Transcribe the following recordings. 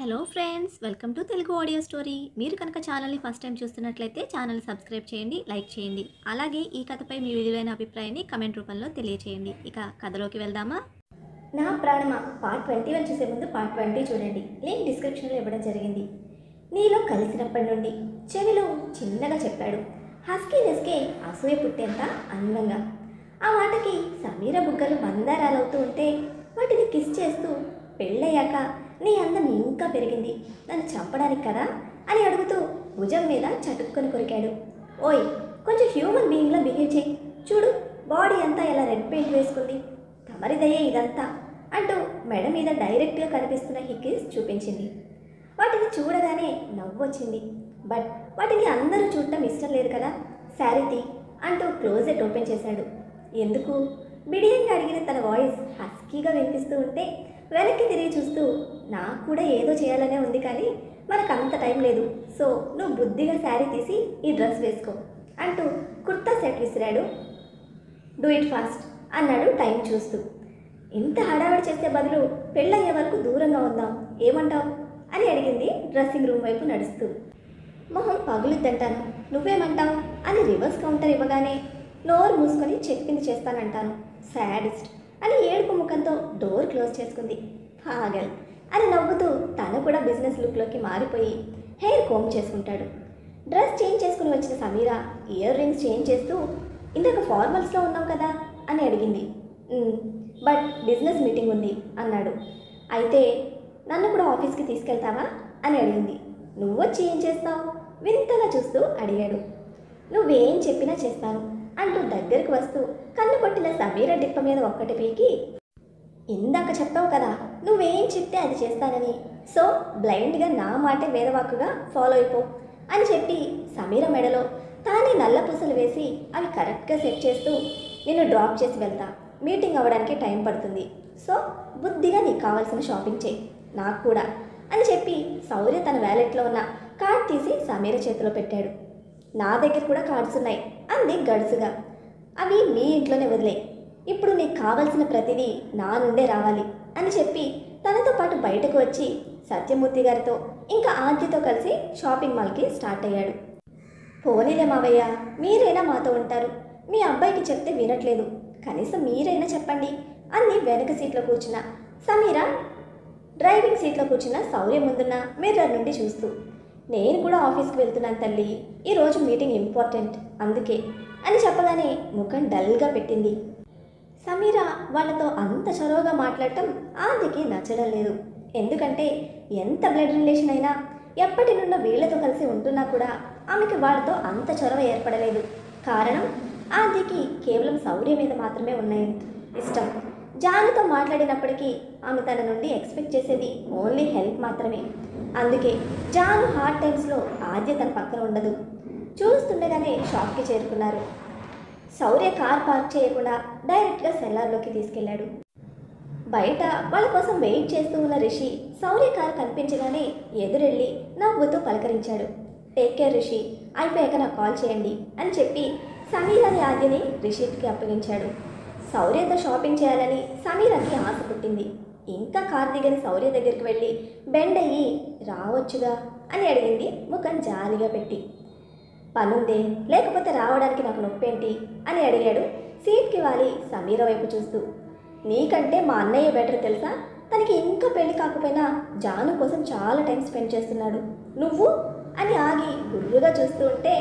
Hello friends, welcome to Telugu audio story. మీరు కనుక ఛానల్ని ఫస్ట్ టైం చూస్తున్నట్లయితే ఛానల్ సబ్స్క్రైబ్ చేయండి, లైక్ చేయండి. అలాగే ఈ కథపై మీ విలువైన అభిప్రాయాన్ని కమెంట్ రూపంలో తెలియచేయండి. ఇక కథలోకి వెళ్దామా? నా ప్రాణమా పార్ట్ 21 చూసే ముందు పార్ట్ 20 చూడండి. లింక్ డిస్క్రిప్షన్లో ఇవ్వడం జరిగింది. నీలో కలిసినప్పటి నుండి చెవిలో చిన్నగా చెప్పాడు. హస్కీనెస్కే అసూయ పుట్టేంత అందంగా. ఆ మాటకి సమీర బుగ్గలు మందారాలవుతూ ఉంటే వాటిని కిస్ చేస్తూ పెళ్ళయ్యాక నీ అందం ఇంకా పెరిగింది, నన్ను చంపడానికి కదా అని అడుగుతూ భుజం మీద చటుక్కుని కొరికాడు. ఓయ్, కొంచెం హ్యూమన్ బీయింగ్లా బిహేవ్ చేయి. చూడు, బాడీ అంతా ఎలా రెడ్ పెయింట్ వేసుకుంది, తమరిదయ్యే ఇదంతా అంటూ మెడ మీద డైరెక్ట్గా కనిపిస్తున్న హిక్కిస్ చూపించింది. వాటిని చూడగానే నవ్వు వచ్చింది. బట్ వాటిని అందరూ చూడటం ఇష్టం లేదు కదా. శారీ తీ అంటూ క్లోజెట్ ఓపెన్ చేశాడు. ఎందుకు? బిడియంగా అడిగిన తన వాయిస్ హస్కీగా వినిపిస్తూ ఉంటే వెనక్కి తిరిగి చూస్తూ, నాకు కూడా ఏదో చేయాలనే ఉంది కానీ మనకు అంత టైం లేదు, సో నువ్వు బుద్ధిగా శారీ తీసి ఈ డ్రెస్ వేసుకో అంటూ కుర్తా సెట్ విసిరాడు. డూ ఇట్ ఫాస్ట్ అన్నాడు టైం చూస్తూ. ఇంత హడావిడి చేసే బదులు పెళ్ళయ్యే వరకు దూరంగా ఉందాం, ఏమంటావు అని అడిగింది డ్రెస్సింగ్ రూమ్ వైపు నడుస్తూ. మొహం పగులుద్దంటాను, నువ్వేమంటావు అని రివర్స్ కౌంటర్ ఇవ్వగానే నోరు మూసుకొని చెప్పింది చేస్తానంటాను, సాడిస్ట్ అని ఏడుపు ముఖంతో డోర్ క్లోజ్ చేసుకుంది. పాగల్ అని నవ్వుతూ తను కూడా బిజినెస్ లుక్లోకి మారిపోయి హెయిర్ కోమ్ చేసుకుంటాడు. డ్రెస్ చేంజ్ చేసుకుని వచ్చిన సమీర ఇయర్ రింగ్స్ చేంజ్ చేస్తూ, ఇందాక ఫార్మల్స్లో ఉన్నాం కదా అని అడిగింది. బట్ బిజినెస్ మీటింగ్ ఉంది అన్నాడు. అయితే నన్ను కూడా ఆఫీస్కి తీసుకెళ్తావా అని అడిగింది. నువ్వొచ్చి ఏం చేస్తావు వింతగా చూస్తూ అడిగాడు. నువ్వేం చెప్పినా చేస్తాను అంటూ దగ్గరకు వస్తూ కన్ను కొట్టిన సమీర డిప్ప మీద ఒక్కటి పీకి, ఇందాక చెప్పావు కదా నువ్వేం చెప్తే అది చేస్తానని, సో బ్లైండ్గా నా మాటే వేదవాకుగా ఫాలో అయిపో అని చెప్పి సమీర మెడలో తానే నల్ల పూసలు వేసి అవి కరెక్ట్గా సెట్ చేస్తూ, నిన్ను డ్రాప్ చేసి వెళ్తా, మీటింగ్ అవ్వడానికి టైం పడుతుంది, సో బుద్ధిగా నీకు కావాల్సిన షాపింగ్ చేయి, నాకు కూడా అని చెప్పి శౌర్య తన వ్యాలెట్లో ఉన్న కార్డ్ తీసి సమీర చేతిలో పెట్టాడు. నా దగ్గర కూడా కార్డ్స్ ఉన్నాయి అంది గడుసుగా. అవి మీ ఇంట్లోనే వదిలే, ఇప్పుడు నీకు కావలసిన ప్రతిదీ నా నుండే రావాలి అని చెప్పి తనతో పాటు బయటకు వచ్చి సత్యమూర్తి గారితో ఇంకా ఆద్యతో కలిసి షాపింగ్ మాల్కి స్టార్ట్ అయ్యాడు. పోనీలే మావయ్య, మీరైనా మాతో ఉంటారు, మీ అబ్బాయికి చెప్తే వినట్లేదు, కనీసం మీరైనా చెప్పండి అంది వెనక సీట్లో కూర్చున్న సమీర డ్రైవింగ్ సీట్లో కూర్చున్న శౌర్య ముందున్న మిర్రర్ నుండి చూస్తూ. నేను కూడా ఆఫీస్కి వెళ్తున్నాను తల్లి, ఈరోజు మీటింగ్ ఇంపార్టెంట్ అందుకే అని చెప్పగానే ముఖం డల్గా పెట్టింది. సమీర వాళ్ళతో అంత చొరవగా మాట్లాడటం ఆదికి నచ్చడం లేదు. ఎందుకంటే ఎంత బ్లడ్ రిలేషన్ అయినా ఎప్పటి నుండో వీళ్లతో కలిసి ఉంటున్నా కూడా ఆమెకి వాళ్ళతో అంత చొరవ ఏర్పడలేదు. కారణం ఆదికి కేవలం శౌర్య మీద మాత్రమే ఉన్నాయి ఇష్టం. జానుతో మాట్లాడినప్పటికీ ఆమె తన నుండి ఎక్స్పెక్ట్ చేసేది ఓన్లీ హెల్ప్ మాత్రమే. అందుకే జాను హార్డ్ టైమ్స్లో ఆద్య తన పక్కన ఉండదు. చూస్తుండగానే షాప్కి చేరుకున్నారు. శౌర్య కార్ పార్క్ చేయకుండా డైరెక్ట్గా సెల్లార్లోకి తీసుకెళ్లాడు. బయట వాళ్ళ కోసం వెయిట్ చేస్తూ ఉన్న రిషి శౌర్య కార్ కనిపించగానే ఎదురెళ్ళి నవ్వుతూ పలకరించాడు. టేక్ కేర్ రిషి, అయిపోయాక నాకు కాల్ చేయండి అని చెప్పి సమీరాని ఆద్యని రిషికి అప్పగించాడు. శౌర్యతో షాపింగ్ చేయాలని సమీరాకి ఆశ పుట్టింది. ఇంకా కార్ దిగని శౌర్య దగ్గరికి వెళ్ళి బెండ్ అయ్యి రావచ్చుగా అని అడిగింది ముఖం జాలిగా పెట్టి. పనుందే, లేకపోతే రావడానికి నాకు నొప్పేంటి అని అడిగాడు సీట్కి వాలి సమీర వైపు చూస్తూ. నీకంటే మా అన్నయ్య బెటర్ తెలుసా, తనకి ఇంకా పెళ్లి కాకపోయినా జాను కోసం చాలా టైం స్పెండ్ చేస్తున్నాడు, నువ్వు అని ఆగి గుర్రుగా చూస్తూ ఉంటే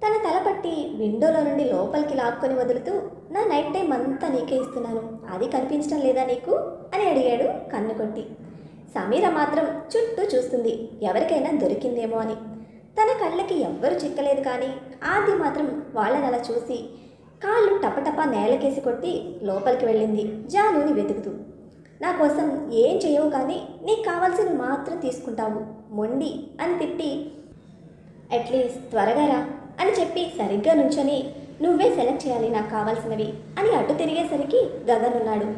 తన తలపట్టి విండోలో నుండి లోపలికి లాక్కొని వదులుతూ, నా నైట్ టైం అంతా నీకే ఇస్తున్నాను, అది కనిపించడం లేదా నీకు అని అడిగాడు కన్ను కొట్టి. సమీర మాత్రం చుట్టూ చూస్తుంది, ఎవరికైనా దొరికిందేమో అని. తన కళ్ళకి ఎవ్వరూ చిక్కలేదు కానీ ఆది మాత్రం వాళ్ళని అలా చూసి కాళ్ళు టపటపా నేలకేసి కొట్టి లోపలికి వెళ్ళింది జానుని వెతుకుతూ. నా కోసం ఏం చేయవు కానీ నీకు కావాల్సింది మాత్రం తీసుకుంటావు మొండి అని తిట్టి, అట్లీస్ట్ త్వరగా రా అని చెప్పి సరిగ్గా నుంచొని, నువ్వే సెలెక్ట్ చేయాలి నాకు కావాల్సినవి అని అడ్డు తిరిగేసరికి గగన్ ఉన్నాడు.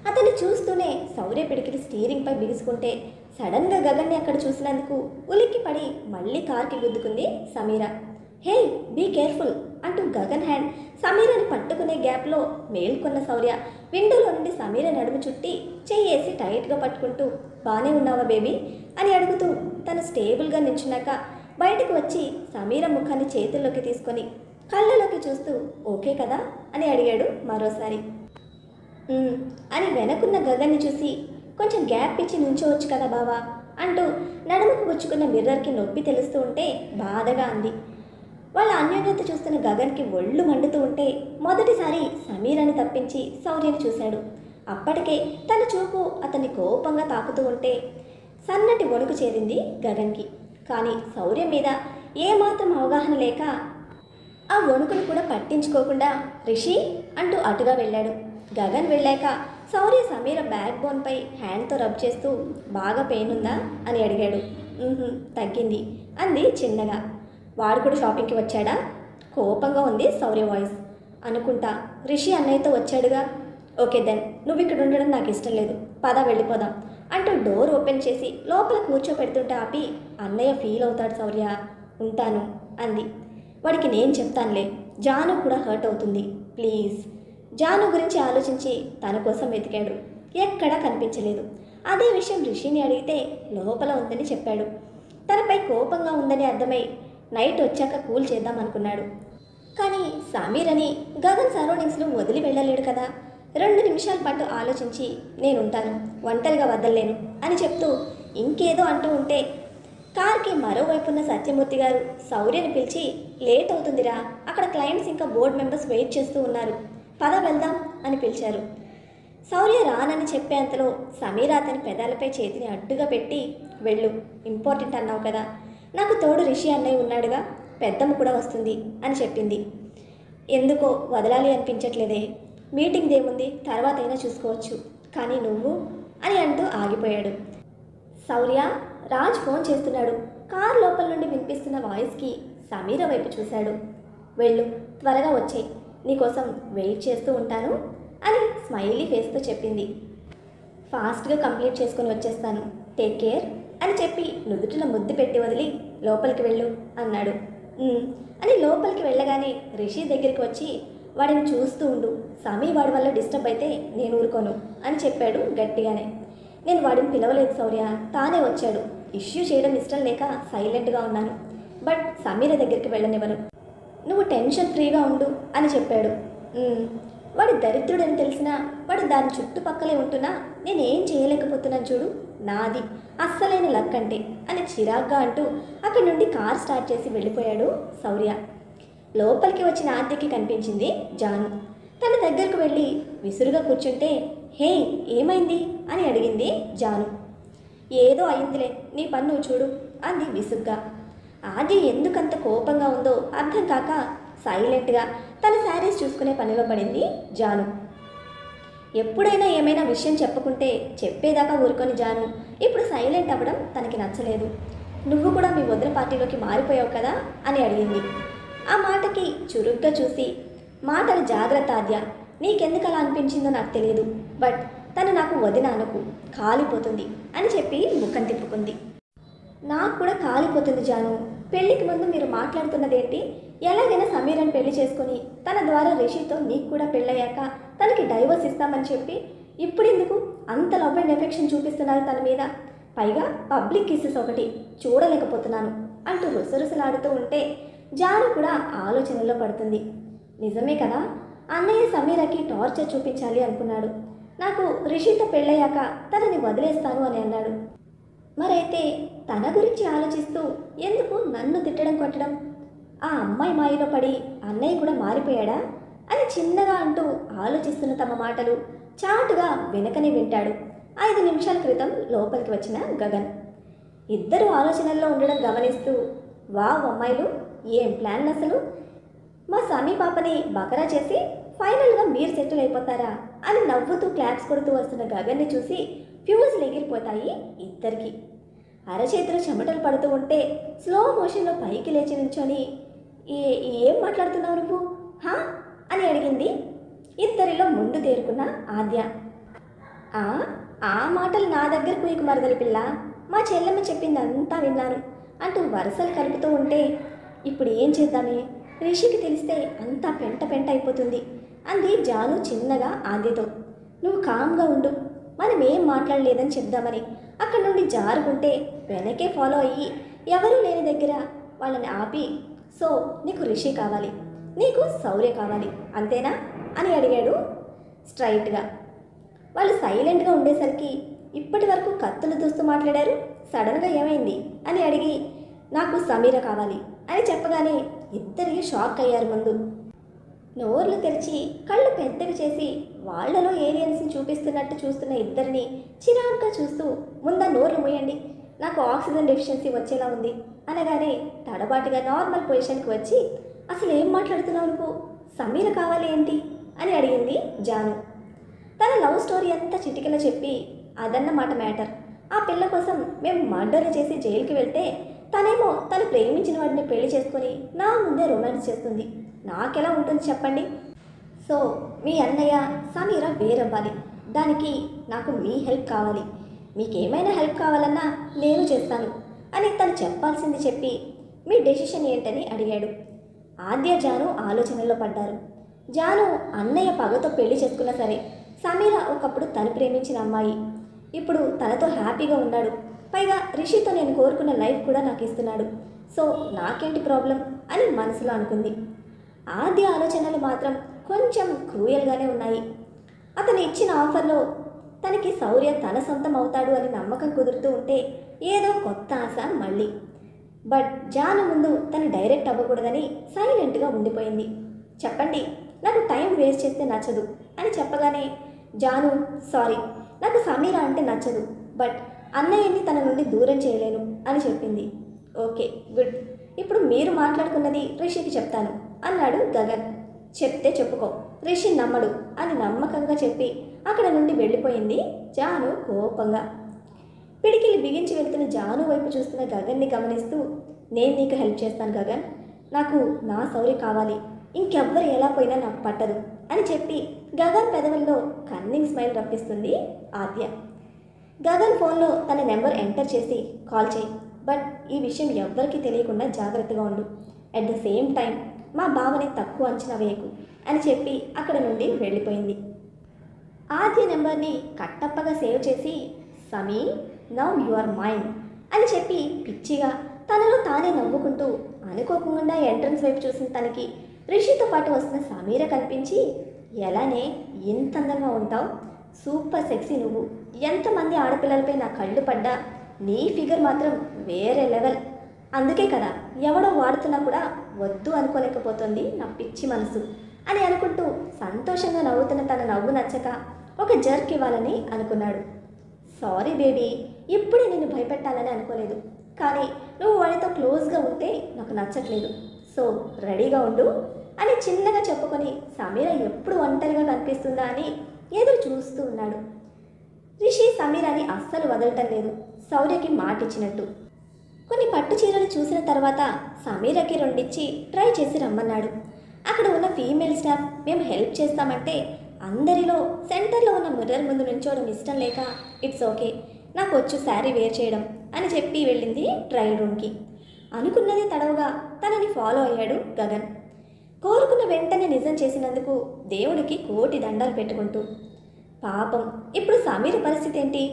అతన్ని చూస్తూనే శౌర్య పిడికిలి స్టీరింగ్పై బిగుసుకుంటే సడన్గా గగన్ని అక్కడ చూసినందుకు ఉలిక్కి పడి మళ్ళీ కార్కి గుద్దుకుంది సమీర. హే, బీ కేర్ఫుల్ అంటూ గగన్ హ్యాండ్ సమీరని పట్టుకునే గ్యాప్లో మేల్కొన్న శౌర్య విండోలో నుండి సమీర నడుము చుట్టి చెయ్యేసి టైట్గా పట్టుకుంటూ బానే ఉన్నావా బేబీ అని అడుగుతూ తను స్టేబుల్గా నిల్చున్నాక బయటకు వచ్చి సమీర ముఖాన్ని చేతుల్లోకి తీసుకొని కళ్ళలోకి చూస్తూ ఓకే కదా అని అడిగాడు మరోసారి. అని వెనకున్న గగన్ని చూసి కొంచెం గ్యాప్ ఇచ్చి నుంచోవచ్చు కదా బావా అంటూ నడుముకు గుచ్చుకున్న మిర్రర్కి నొప్పి తెలుస్తూ ఉంటే బాధగా అంది. వాళ్ళ అన్యోన్యత చూస్తున్న గగన్కి ఒళ్ళు మండుతూ ఉంటే మొదటిసారి సమీరాని తప్పించి శౌర్యని చూశాడు. అప్పటికే తన చూపు అతన్ని కోపంగా తాకుతూ ఉంటే సన్నటి వణుకు చేరింది గగన్కి. కానీ శౌర్య మీద ఏమాత్రం అవగాహన లేక ఆ వణుకును కూడా పట్టించుకోకుండా రిషి అంటూ అటుగా వెళ్ళాడు. గగన్ వెళ్ళాక శౌర్య సమీర బ్యాక్ బోన్పై హ్యాండ్తో రబ్ చేస్తూ బాగా పెయిన్ ఉందా అని అడిగాడు. తగ్గింది అంది చిన్నగా. వాడు కూడా షాపింగ్కి వచ్చాడా? కోపంగా ఉంది శౌర్య వాయిస్. అనుకుంటా రిషి అన్నయ్యతో వచ్చాడుగా. ఓకే దెన్ నువ్వు ఇక్కడ ఉండడం నాకు ఇష్టం లేదు, పద వెళ్ళిపోదాం అంటూ డోర్ ఓపెన్ చేసి లోపల కూర్చోపెడుతుంటే ఆపి అన్నయ్య ఫీల్ అవుతాడు శౌర్య, ఉంటాను అంది. వాడికి నేను చెప్తానులే, జాను కూడా హర్ట్ అవుతుంది ప్లీజ్. జాను గురించి ఆలోచించి తన కోసం వెతికాడు, ఎక్కడా కనిపించలేదు. అదే విషయం రిషిని అడిగితే లోపల ఉందని చెప్పాడు. తనపై కోపంగా ఉందని అర్థమై నైట్ వచ్చాక కూల్ చేద్దాం అనుకున్నాడు. కానీ సమీరని గగన్ సరౌండింగ్స్లో వదిలి వెళ్ళలేడు కదా. 2 నిమిషాల పాటు ఆలోచించి నేనుంటాను, ఒంటరిగా వదలలేను అని చెప్తూ ఇంకేదో అంటూ ఉంటే కార్కి మరోవైపున్న సత్యమూర్తి గారు శౌర్యని పిలిచి లేట్ అవుతుందిరా, అక్కడ క్లయింట్స్ ఇంకా బోర్డు మెంబర్స్ వెయిట్ చేస్తూ ఉన్నారు, పద వెళ్దాం అని పిలిచారు. శౌర్య రానని చెప్పేంతలో సమీర అతని పెదాలపై చేతిని అడ్డుగా పెట్టి వెళ్ళు, ఇంపార్టెంట్ అన్నావు కదా, నాకు తోడు రిషి అన్నయ్య ఉన్నాడుగా, పెద్దమ్మ కూడా వస్తుంది అని చెప్పింది. ఎందుకో వదలాలి అనిపించట్లేదే, మీటింగ్ దేముంది తర్వాత అయినా చూసుకోవచ్చు, కానీ నువ్వు అని అంటూ ఆగిపోయాడు. శౌర్య, రాజ్ ఫోన్ చేస్తున్నాడు. కార్ లోపల నుండి వినిపిస్తున్న వాయిస్కి సమీర వైపు చూశాడు. వెళ్ళు, త్వరగా వచ్చేయి, నీకోసం వెయిట్ చేస్తూ ఉంటాను అని స్మైలీ ఫేస్తో చెప్పింది. ఫాస్ట్గా కంప్లీట్ చేసుకొని వచ్చేస్తాను, టేక్ కేర్ అని చెప్పి నుదుటిన ముద్దు పెట్టి వదిలి లోపలికి వెళ్ళు అన్నాడు. అని లోపలికి వెళ్ళగానే రిషి దగ్గరికి వచ్చి వాడిని చూస్తూ ఉండు, సమీ వాడి వల్ల డిస్టర్బ్ అయితే నేను ఊరుకోను అని చెప్పాడు గట్టిగానే. నేను వాడిని పిలవలేదు శౌర్య, తానే వచ్చాడు, ఇష్యూ చేయడం ఇష్టం లేక సైలెంట్గా ఉన్నాను, బట్ సమీర దగ్గరికి వెళ్ళనివ్వను, నువ్వు టెన్షన్ ఫ్రీగా ఉండు అని చెప్పాడు. వాడి దరిద్రుడని తెలిసినా వాడు దాని చుట్టుపక్కలే ఉంటున్నా నేనేం చేయలేకపోతున్నాను చూడు, నాది అస్సలైన లక్ అంటే అని చిరాగ్గా అంటూ అక్కడి నుండి కార్ స్టార్ట్ చేసి వెళ్ళిపోయాడు శౌర్య. లోపలికి వచ్చిన ఆద్యకి కనిపించింది జాను. తన దగ్గరకు వెళ్ళి విసురుగా కూర్చుంటే హే ఏమైంది అని అడిగింది జాను. ఏదో అయిందిలే, నీ పని నువ్వు చూడు అంది విసుగ్గా. ఆద్య ఎందుకంత కోపంగా ఉందో అర్థం కాక సైలెంట్గా తన శారీస్ చూసుకునే పనిలో పడింది జాను. ఎప్పుడైనా ఏమైనా విషయం చెప్పుకుంటే చెప్పేదాకా ఊరుకొని జాను ఇప్పుడు సైలెంట్ అవ్వడం తనకి నచ్చలేదు. నువ్వు కూడా మీ వదిన పార్టీలోకి మారిపోయావు కదా అని అడిగింది. ఆ మాటకి చురుగ్గా చూసి మాటలు జాగ్రత్త ఆద్య, నీకెందుకు అలా అనిపించిందో నాకు తెలియదు, బట్ తను నాకు వదిన అనకు, కాలిపోతుంది అని చెప్పి ముఖం తిప్పుకుంది. నాకు కూడా కాలిపోతుంది జాను, పెళ్లికి ముందు మీరు మాట్లాడుతున్నదేంటి, ఎలాగైనా సమీరని పెళ్లి చేసుకొని తన ద్వారా రిషితో నీకు కూడా పెళ్ళయ్యాక తనకి డైవర్స్ ఇస్తామని చెప్పి ఇప్పుడు ఎందుకు అంత లవ్ అండ్ ఎఫెక్షన్ చూపిస్తున్నారు తన మీద, పైగా పబ్లిక్ కిసెస్ ఒకటి చూడలేకపోతున్నాను అంటూ రుసరుసలాడుతూ ఉంటే జాను కూడా ఆలోచనలో పడుతుంది. నిజమే కదా, అన్నయ్య సమీరకి టార్చర్ చూపించాలి అనుకున్నాడు, నాకు రిషితో పెళ్ళయ్యాక తనని వదిలేస్తాను అని అన్నాడు. మరైతే తన గురించి ఆలోచిస్తూ ఎందుకు నన్ను తిట్టడం కొట్టడం, ఆ అమ్మాయి మాయలో పడి అన్నయ్య కూడా మారిపోయాడా అని చిన్నగా అంటూ ఆలోచిస్తున్న తమ మాటలు చాటుగా వెనకనే వింటాడు 5 నిమిషాల క్రితం లోపలికి వచ్చిన గగన్. ఇద్దరు ఆలోచనల్లో ఉండడం గమనిస్తూ వావ్ అమ్మాయిలు ఏం ప్లాన్ అసలు, మా సమీ పాపని బకరా చేసి ఫైనల్గా మీరు సెటిల్ అయిపోతారా అని నవ్వుతూ క్లాప్స్ కొడుతూ వస్తున్న గగన్ని చూసి ఫ్యూజులు ఎగిరిపోతాయి ఇద్దరికి. అరచేతులు చెమటలు పడుతూ ఉంటే స్లో మోషన్లో పైకి లేచి నిల్చొని ఏం మాట్లాడుతున్నావు నువ్వు హా అని అడిగింది ఇద్దరిలో ముందు తేరుకున్న ఆద్య. ఆ మాటలు నా దగ్గర కుయ్యకు మరదలి పిల్ల, మా చెల్లెమ్మ చెప్పింది అంతా విన్నాను అంటూ వరసలు కలుపుతూ ఉంటే ఇప్పుడు ఏం చేద్దామే, రిషికి తెలిస్తే అంతా పెంట పెంట అయిపోతుంది అంది జాను చిన్నగా ఆద్యతో. నువ్వు కామ్గా ఉండు, మనం ఏం మాట్లాడలేదని చెప్దామని అక్కడి నుండి జారుకుంటే వెనకే ఫాలో అయ్యి ఎవరూ లేని దగ్గర వాళ్ళని ఆపి, సో నీకు రిషి కావాలి, నీకు శౌర్య కావాలి అంతేనా అని అడిగాడు స్ట్రైట్గా. వాళ్ళు సైలెంట్గా ఉండేసరికి ఇప్పటి వరకు కత్తులు దూస్తూ మాట్లాడారు, సడన్గా ఏమైంది అని అడిగి నాకు సమీర కావాలి అని చెప్పగానే ఇద్దరికి షాక్ అయ్యారు. ముందు నోర్లు తెరిచి కళ్ళు పెద్దవి చేసి వాళ్లలో ఏలియన్స్ని చూపిస్తున్నట్టు చూస్తున్న ఇద్దరిని చిరాగ్గా చూస్తూ ముందా నోర్లు మూయండి, నాకు ఆక్సిజన్ డెఫిషియన్సీ వచ్చేలా ఉంది అనగానే తడబాటుగా నార్మల్ పొజిషన్కి వచ్చి అసలు ఏం మాట్లాడుతున్నావు నువ్వు, సమీర కావాలి ఏంటి అని అడిగింది జాను. తన లవ్ స్టోరీ అంతా చిటికెలా చెప్పి అదన్నమాట మ్యాటర్. ఆ పిల్ల కోసం మేము మర్డర్ చేసి జైలుకి వెళ్తే తనేమో తను ప్రేమించిన వాడిని పెళ్లి చేసుకొని నా ముందే రొమాన్స్ చేస్తుంది, నాకెలా ఉంటుంది చెప్పండి. సో మీ అన్నయ్య సమీర వేరవ్వాలి, దానికి నాకు మీ హెల్ప్ కావాలి, మీకేమైనా హెల్ప్ కావాలన్నా నేను చేస్తాను అని తను చెప్పాల్సింది చెప్పి మీ డెసిషన్ ఏంటని అడిగాడు. ఆద్య జాను ఆలోచనలో పడ్డారు. జాను అన్నయ్య పగతో పెళ్లి చేసుకున్నా సరే సమీర ఒకప్పుడు తను ప్రేమించిన అమ్మాయి, ఇప్పుడు తనతో హ్యాపీగా ఉన్నాడు, పైగా రిషితో నేను కోరుకున్న లైఫ్ కూడా నాకు ఇస్తున్నాడు, సో నాకేంటి ప్రాబ్లం అని మనసులో అనుకుంది. ఆద్య ఆలోచనలు మాత్రం కొంచెం క్రూయల్గానే ఉన్నాయి. అతను ఇచ్చిన ఆఫర్లో తనకి శౌర్య తన సొంతం అవుతాడు అని నమ్మకం కుదురుతూ ఉంటే ఏదో కొత్త ఆశ మళ్ళీ. బట్ జాను ముందు తను డైరెక్ట్ అవ్వకూడదని సైలెంట్గా ఉండిపోయింది. చెప్పండి, నాకు టైం వేస్ట్ చేస్తే నచ్చదు అని చెప్పగానే జాను సారీ, నాకు సమీర అంటే నచ్చదు, బట్ అన్నయ్యని తన నుండి దూరం చేయలేను అని చెప్పింది. ఓకే గుడ్, ఇప్పుడు మీరు మాట్లాడుకున్నది రిషికి చెప్తాను అన్నాడు గగన్. చెప్తే చెప్పుకో, రిషి నమ్మడు అని నమ్మకంగా చెప్పి అక్కడ నుండి వెళ్ళిపోయింది జాను కోపంగా. పిడికిలి బిగించి వెళ్తున్న జాను వైపు చూస్తున్న గగన్ని గమనిస్తూ నేను నీకు హెల్ప్ చేస్తాను గగన్, నాకు నా శౌర్య కావాలి, ఇంకెవ్వరు ఎలా పోయినా నాకు పట్టదు అని చెప్పి గగన్ పెదవుల్లో కన్నింగ్ స్మైల్ రప్పిస్తుంది ఆద్య. గగన్ ఫోన్లో తన నెంబర్ ఎంటర్ చేసి కాల్ చేయి, బట్ ఈ విషయం ఎవ్వరికీ తెలియకుండా జాగ్రత్తగా ఉండు, అట్ ద సేమ్ టైం మా బావని తక్కువ అంచనా వేయకు అని చెప్పి అక్కడ నుండి వెళ్ళిపోయింది. ఆద్య నెంబర్ని కట్టప్పగా సేవ్ చేసి సమీ నౌ యు ఆర్ మైన్ అని చెప్పి పిచ్చిగా తనలో తానే నవ్వుకుంటూ అనుకోకుండా ఎంట్రన్స్ వైపు చూసిన తనకి రిషితో పాటు వస్తున్న సమీర కనిపించి ఎలానే ఎంత అందంగా ఉంటావు, సూపర్ సెక్సీ నువ్వు, ఎంతమంది ఆడపిల్లలపై నా కళ్ళు పడ్డా నీ ఫిగర్ మాత్రం వేరే లెవెల్, అందుకే కదా ఎవడో వాడుతున్నా కూడా వద్దు అనుకోలేకపోతుంది నా పిచ్చి మనసు అని అనుకుంటూ సంతోషంగా నవ్వుతున్న తన నవ్వు నచ్చక ఒక జర్క్ ఇవ్వాలని అనుకున్నాడు. సారీ బేబీ, ఇప్పుడే నిన్ను భయపెట్టాలని అనుకోలేదు, కానీ నువ్వు వాడితో క్లోజ్గా ఉంటే నాకు నచ్చట్లేదు, సో రెడీగా ఉండు అని చిన్నగా చెప్పుకొని సమీర ఎప్పుడు ఒంటరిగా కనిపిస్తుందా అని ఎదురు చూస్తూ ఉన్నాడు. రిషి సమీరాని అస్సలు వదలటం లేదు, శౌర్యకి మాటిచ్చినట్టు. కొన్ని పట్టు చీరలు చూసిన తర్వాత సమీరకి రెండిచ్చి ట్రై చేసి రమ్మన్నాడు. అక్కడ ఉన్న ఫీమేల్ స్టాఫ్ మేము హెల్ప్ చేస్తామంటే అందరిలో సెంటర్లో ఉన్న మిర్రర్ ముందు నుంచోవడం ఇష్టం లేక ఇట్స్ ఓకే, నాకు వచ్చు శారీ వేర్ చేయడం అని చెప్పి వెళ్ళింది ట్రయల్ రూమ్కి. అనుకున్నది తడవుగా తనని ఫాలో అయ్యాడు గగన్. కోరుకున్న వెంటనే నిజం చేసినందుకు దేవుడికి కోటి దండాలు పెట్టుకుంటూ. పాపం ఇప్పుడు సమీర పరిస్థితి ఏంటి,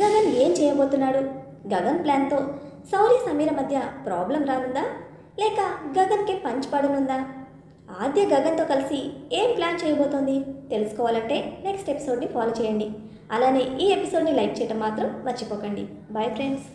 గగన్ ఏం చేయబోతున్నాడు, గగన్ ప్లాన్తో శౌర్య సమీర మధ్య ప్రాబ్లం రానుందా, లేక గగన్కి పంచ్ పడనుందా, ఆద్య గగన్తో కలిసి ఏం ప్లాన్ చేయబోతోంది తెలుసుకోవాలంటే నెక్స్ట్ ఎపిసోడ్ని ఫాలో చేయండి. అలానే ఈ ఎపిసోడ్ని లైక్ చేయడం మాత్రం మర్చిపోకండి. Bye friends.